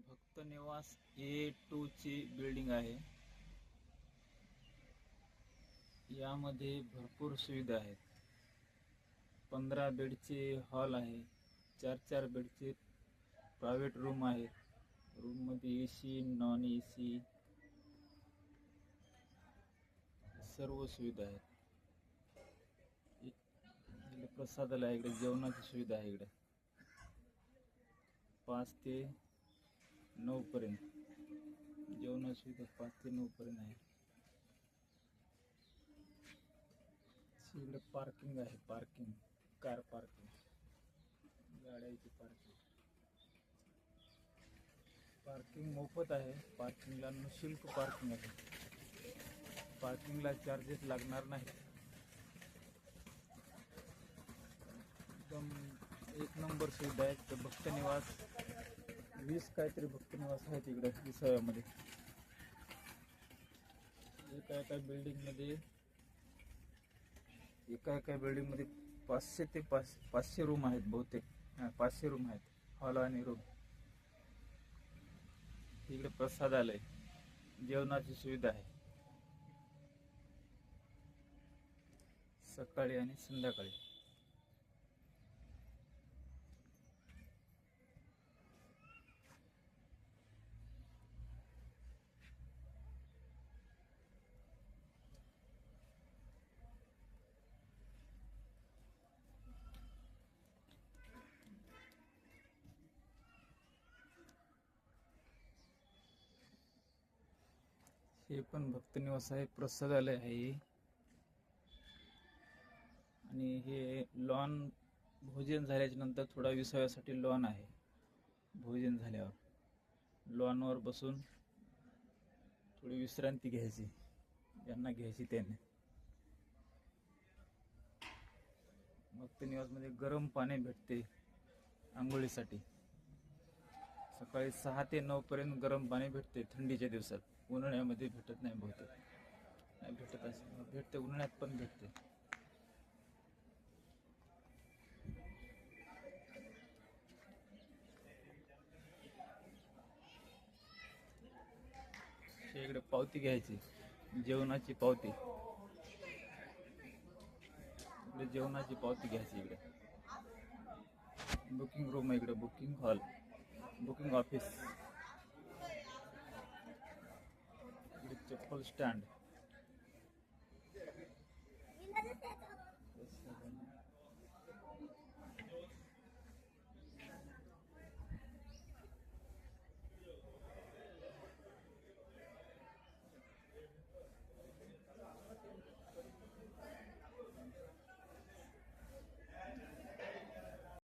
भक्त निवास A2 ची बिल्डिंग आहे. यामध्ये भरपूर सुविधा आहेत. 15 बेडचे हॉल आहे. 4 बेडचे प्रायव्हेट रूम आहेत. रूममध्ये AC, नॉन AC सर्व सुविधा आहेत. इकडे प्रसादाला आहे, इकडे जेवणाची सुविधा आहे. इकडे 5 ते 9 पर्यंत जेवणाची सुविधा 5 ते 9 पर्यंत आहे. इकडे पार्किंग आहे. पार्किंग कार पार्किंग, गाड्याची पार्किंग. पार्किंग मोफत आहे. पार्किंगला निःशुल्क पार्किंग आहे. पार्किंगला चार्जेस लागणार नाही. एकदम एक नंबर सुविधा आहे. तर भक्त निवास 20 काहीतरी भक्त निवास आहेत इकडे विसाव्यामध्ये. एका बिल्डिंगमध्ये 500 ते 500 रूम आहेत बहुतेक. 500 रूम आहेत, हॉल आणि रूम. इकडे प्रसादालय, जेवणाची सुविधा आहे सकाळी आणि संध्याकाळी. हे पण भक्त निवास आहे, प्रसादालय आहे. आणि हे लॉन, भोजन झाल्याच्या नंतर थोडा विसाव्यासाठी लॉन आहे. भोजन झाल्यावर लॉनवर बसून थोडी विश्रांती घ्यायची, ज्यांना घ्यायची त्याने. भक्त निवासमध्ये गरम पाणी भेटते आंघोळीसाठी. सकाळी 6 ते 9 पर्यंत गरम पाणी भेटते थंडीच्या दिवसात. उन्हाळ्यामध्ये भेटत नाही बहुतेक. नाही भेटत असेल, भेटते उन्हाळ्यात पण भेटते. इकडे पावती घ्यायची, जेवणाची पावती. इकडे जेवणाची पावती घ्यायची. इकडे बुकिंग रूम आहे. इकडे बुकिंग हॉल, बुकिंग ऑफिस. इकडे चप्पल स्टँड.